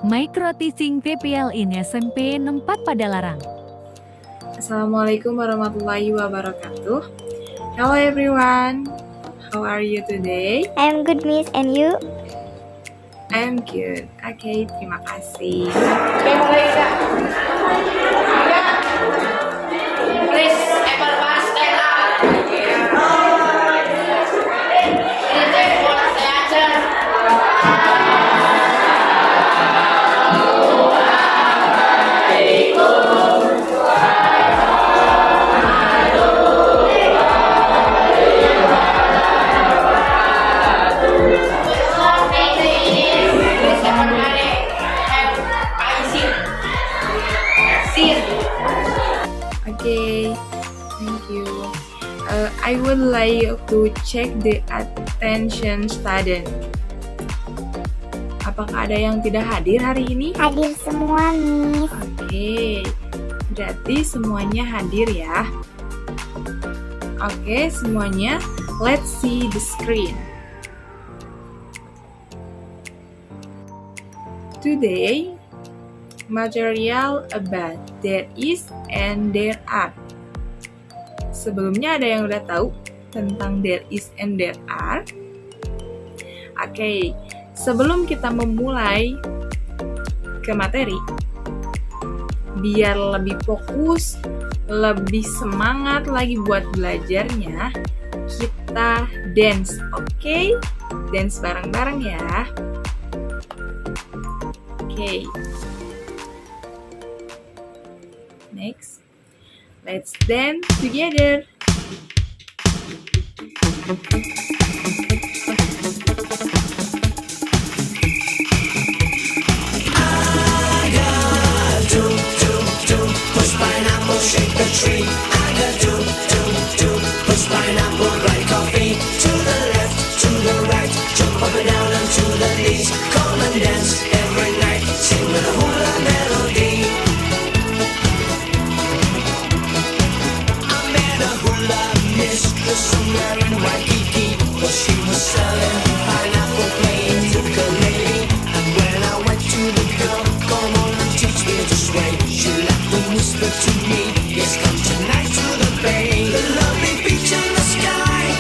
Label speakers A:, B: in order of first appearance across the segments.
A: Micro Teaching PPL in SMP Nempat Padalarang.
B: Assalamualaikum warahmatullahi wabarakatuh. Hello everyone. How are you today?
C: I'm good, Miss. And you?
B: I'm good. Oke, terima kasih.
D: Mulai Kak. Please, everyone stand up. Ini bola saya aja.
B: Okay, thank you. I would like to check the attention student. Apakah ada yang tidak hadir hari ini?
C: Hadir semua, Miss.
B: Oke, berarti semuanya hadir ya. Oke, semuanya, let's see the screen. Today, material about there is and there are. Sebelumnya ada yang udah tahu tentang there is and there are? Oke, sebelum kita memulai ke materi, biar lebih fokus, lebih semangat lagi buat belajarnya, kita dance, oke? Dance bareng-bareng ya. Oke. Next, let's dance together.
E: Push pineapple, shake the tree. I got do, push pineapple, write coffee. To the left, to the right, jump up and down onto the knees. Come and dance every night, sing with a hula melody. I met a hula mistress somewhere in Waikiki. Well, she was selling pineapple, playing ukulele. And when I went to the girl, come on and teach me to sway. She laughed and whispered to me, yes, come tonight to the bay. The lovely beach and the sky,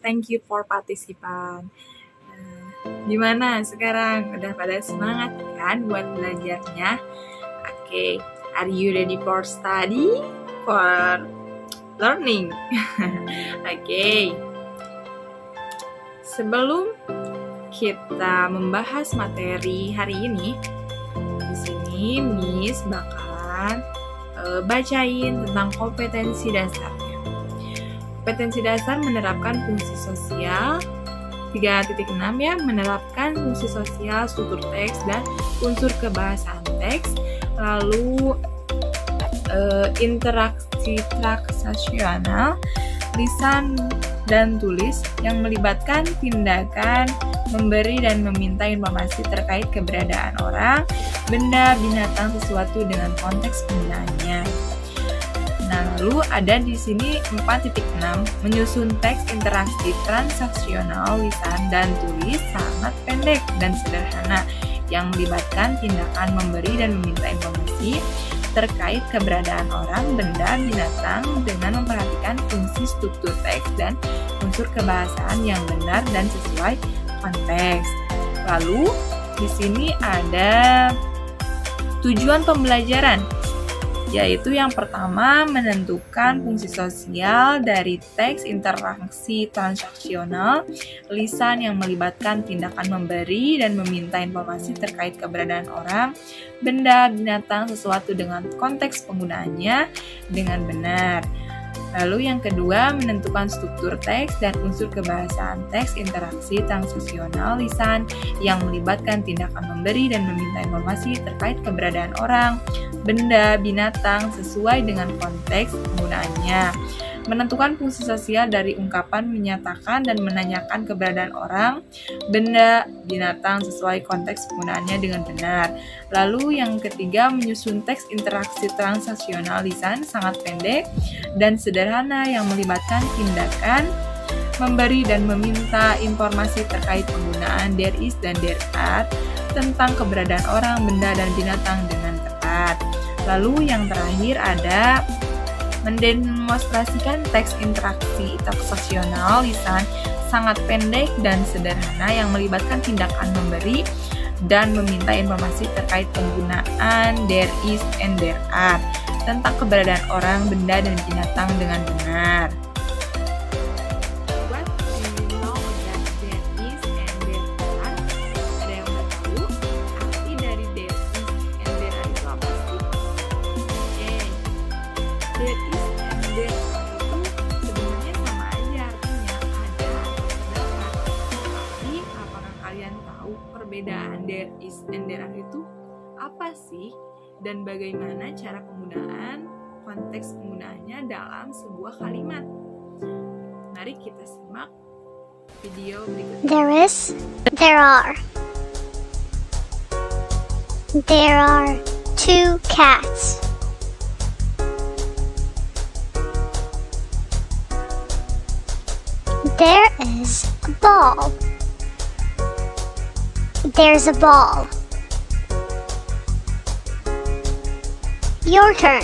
B: thank you for participant. Gimana sekarang? Udah pada semangat kan buat belajarnya? Oke, are you ready for study? For learning? Oke. Sebelum kita membahas materi hari ini, di sini Miss bakalan bacain tentang kompetensi dasarnya. Kompetensi dasar menerapkan fungsi sosial 3.6 ya, menerapkan fungsi sosial, struktur teks, dan unsur kebahasaan teks. Lalu interaksi transaksional, lisan dan tulis yang melibatkan tindakan memberi dan meminta informasi terkait keberadaan orang, benda, binatang, sesuatu dengan konteks penggunaannya. Nah, lalu ada di sini 4.6, menyusun teks interaksi transaksional, lisan dan tulis sangat pendek dan sederhana yang melibatkan tindakan memberi dan meminta informasi terkait keberadaan orang, benda, binatang dengan memperhatikan fungsi struktur teks dan unsur kebahasaan yang benar dan sesuai konteks. Lalu di sini ada tujuan pembelajaran, yaitu yang pertama menentukan fungsi sosial dari teks interaksi transaksional, lisan yang melibatkan tindakan memberi dan meminta informasi terkait keberadaan orang, benda, binatang, sesuatu dengan konteks penggunaannya dengan benar. Lalu yang kedua, menentukan struktur teks dan unsur kebahasaan teks interaksi transaksional, lisan yang melibatkan tindakan memberi dan meminta informasi terkait keberadaan orang, benda, binatang, sesuai dengan konteks penggunaannya. Menentukan fungsi sosial dari ungkapan menyatakan dan menanyakan keberadaan orang, benda, binatang sesuai konteks penggunaannya dengan benar. Lalu yang ketiga, menyusun teks interaksi transaksional, lisan sangat pendek dan sederhana yang melibatkan tindakan memberi dan meminta informasi terkait penggunaan there is dan there are tentang keberadaan orang, benda, dan binatang dengan tepat. Lalu yang terakhir ada mendemonstrasikan teks interaksi transaksional, lisan sangat pendek dan sederhana yang melibatkan tindakan memberi dan meminta informasi terkait penggunaan there is and there are tentang keberadaan orang, benda, dan binatang dengan benar. What do you know that there is and there are? Ada yang udah tahu arti dari there is and there are itu apa sih? There is and there are itu sebenarnya sama aja artinya ada atau terdapat. Tapi apakah kalian tahu perbedaan there is and there are itu apa sih? Dan bagaimana cara penggunaan, konteks penggunaannya dalam sebuah kalimat? Mari kita simak video berikutnya.
C: There is, there are. There are 2 cats. There is a ball. There's a ball. Your turn.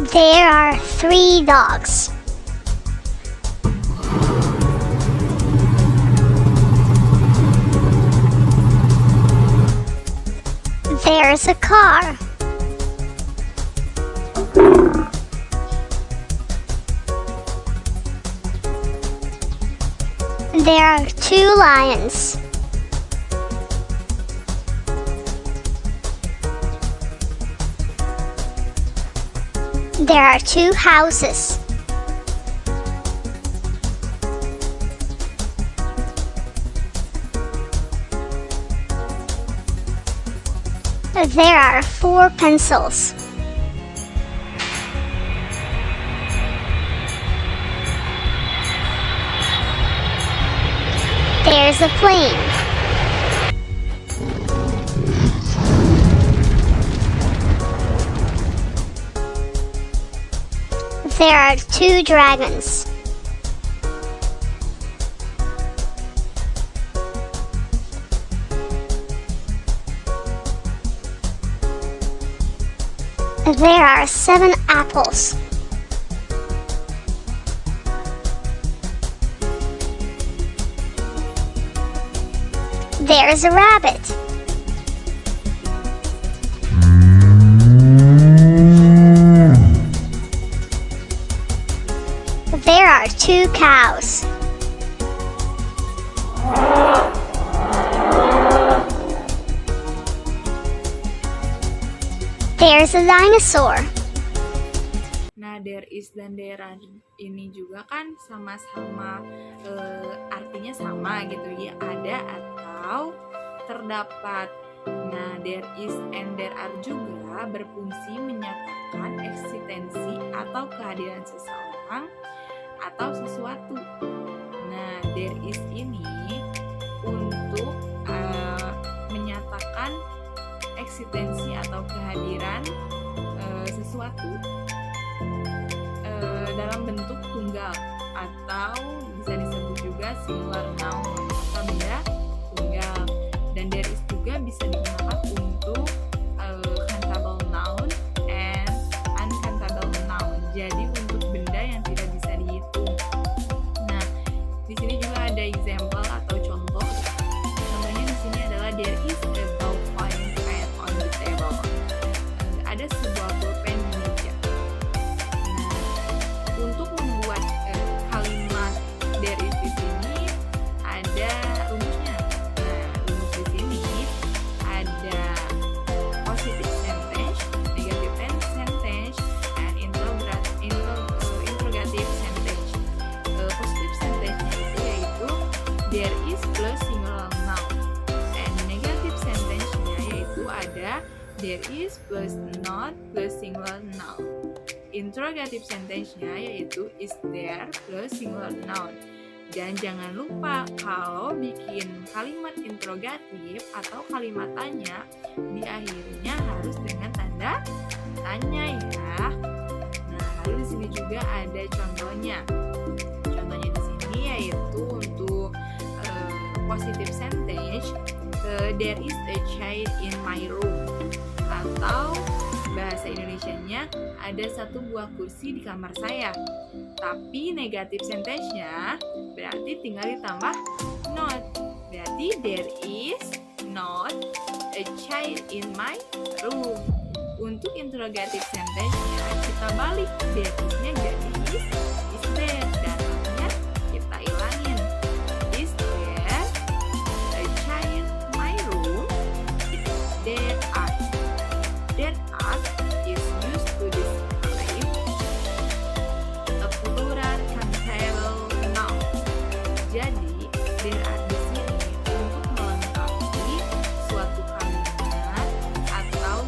C: There are 3 dogs. There's a car. There are 2 lions. There are 2 houses. There are 4 pencils. There's a plane. There are 2 dragons. There are 7 apples. There's a rabbit. There are 2 cows. There's a dinosaur.
B: Nah, there is dan there are ini juga kan sama-sama artinya sama gitu ya, ada atau terdapat. Nah, there is and there are juga berfungsi menyatakan eksistensi atau kehadiran seseorang atau sesuatu. Nah, there is ini untuk menyatakan eksistensi atau kehadiran sesuatu dalam bentuk tunggal atau bisa disebut juga singular noun atau benda tunggal. Dan there is juga bisa digunakan untuk countable noun and uncountable noun. Jadi untuk benda yang tidak bisa dihitung. Nah, di sini juga ada example atau contoh. Contohnya di sini adalah there is a ballpoint pen on the table. Ada sebuah pulpen di meja. Nah, untuk membuat kalimat there is di sini ada rumusnya. Nah, rumus di sini ada positive sentence, negative sentence, and interrogative sentence. Positive sentence itu yaitu there is plus singular noun, and negative sentence-nya yaitu ada there is plus not plus singular noun. Interrogative sentence-nya yaitu is there plus singular noun. Dan jangan lupa kalau bikin kalimat interrogatif atau kalimat tanya, di akhirnya harus dengan tanda tanya ya. Nah, lalu di sini juga ada contohnya. Contohnya di sini yaitu untuk positive sentence, there is a chair in my room, atau bahasa Indonesianya ada satu buah kursi di kamar saya. Tapi negatif sentence-nya berarti tinggal ditambah not. Berarti there is not a chair in my room. Untuk interrogative sentence-nya kita balik, there is-nya jadi is there, dan not-nya kita ilangin. Is there a chair in my room? There are. There are is used to describe a plural countable noun. Jadi, there are di sini untuk melengkapi suatu kalimat atau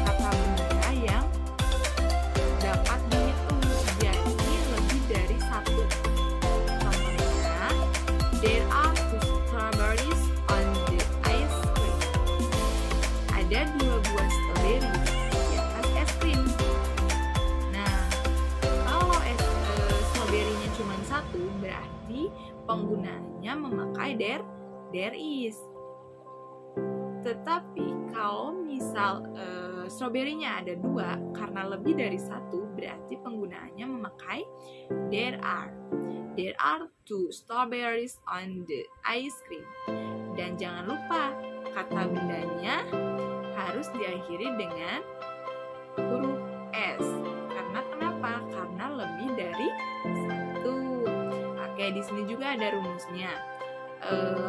B: kata benda yang dapat dihitung. Jadi, lebih dari satu. Contohnya, there are 2 strawberries on the ice cream. Ada 2 buah stroberi di atas es krim. Nah, kalau stroberinya cuma 1, berarti penggunaannya memakai there is. Tetapi kalau misal stroberinya ada 2, karena lebih dari 1, berarti penggunaannya memakai there are. There are 2 strawberries on the ice cream. Dan jangan lupa kata bendanya harus diakhiri dengan huruf S. Karena kenapa? Karena lebih dari 1. Oke, di sini juga ada rumusnya.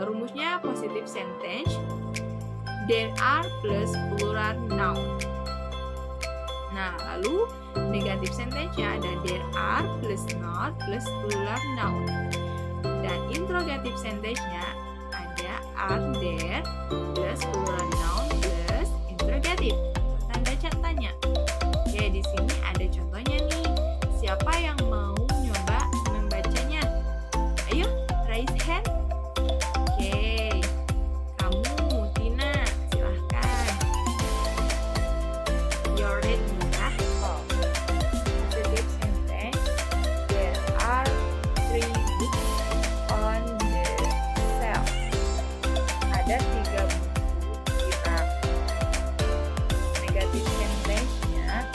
B: Rumusnya positive sentence, there are plus plural noun. Nah, lalu negative sentence-nya ada there are plus not plus plural noun. Dan interrogative sentence-nya ada are there plus plural noun plus interrogative. Tanda tanya. Oke, di sini ada contohnya nih. Siapa yang mau nyoba membacanya? Ayo, raise hand. Oke, kamu Tina, silahkan. You're ready ya? Positive sentence, there are 3 books on the shelf. Ada 3 buku di rak. Negative sentence-nya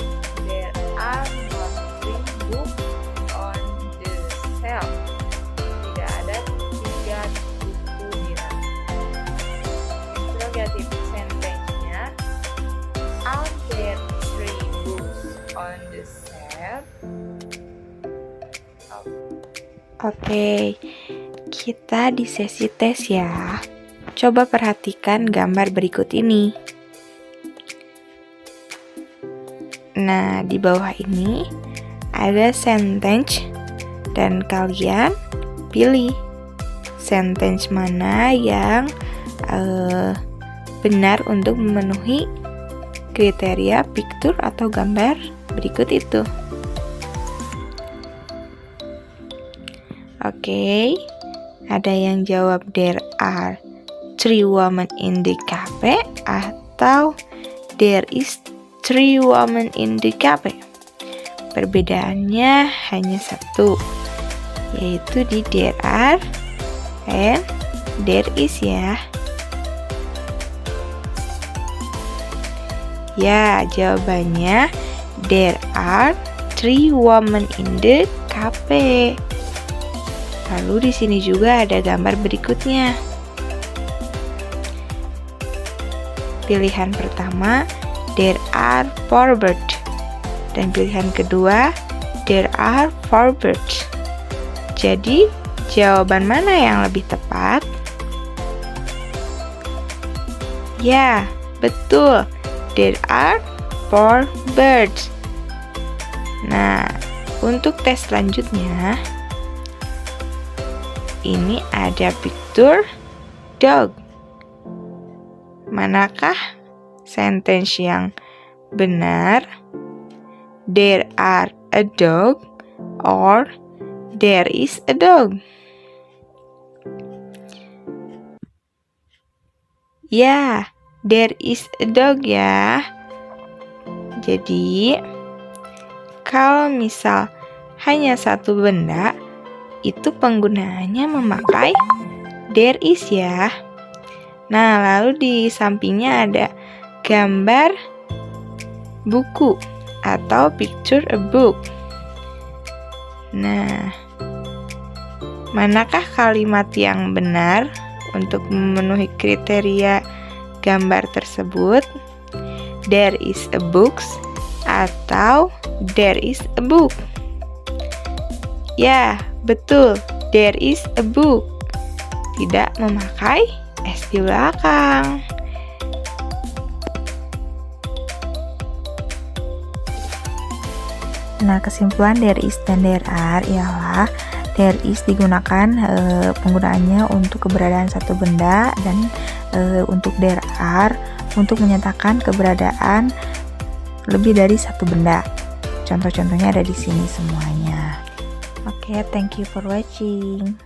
B: Oke, kita di sesi tes ya. Coba perhatikan gambar berikut ini. Nah, di bawah ini ada sentence dan kalian pilih sentence mana yang benar untuk memenuhi kriteria picture atau gambar berikut itu. Oke, ada yang jawab there are 3 women in the cafe atau there is 3 women in the cafe. Perbedaannya hanya satu, yaitu di there are and there is ya. Ya, jawabannya there are 3 women in the cafe. Lalu di sini juga ada gambar berikutnya. Pilihan pertama, there are 4 birds. Dan pilihan kedua, there are 4 birds. Jadi, jawaban mana yang lebih tepat? Ya, betul. There are 4 birds. Nah, untuk tes selanjutnya, ini ada picture dog. Manakah sentence yang benar? There are a dog or there is a dog? Ya, there is a dog ya. Jadi, kalau misal hanya satu benda, itu penggunaannya memakai there is ya. Nah, lalu di sampingnya ada gambar buku atau picture a book. Nah, manakah kalimat yang benar untuk memenuhi kriteria gambar tersebut? There is a book atau there is a book? Ya, betul, there is a book. Tidak memakai S di belakang. Nah, kesimpulan there is dan there are ialah there is digunakan penggunaannya untuk keberadaan satu benda, dan untuk there are untuk menyatakan keberadaan lebih dari satu benda. Contoh-contohnya ada di sini semuanya. Oke, thank you for watching.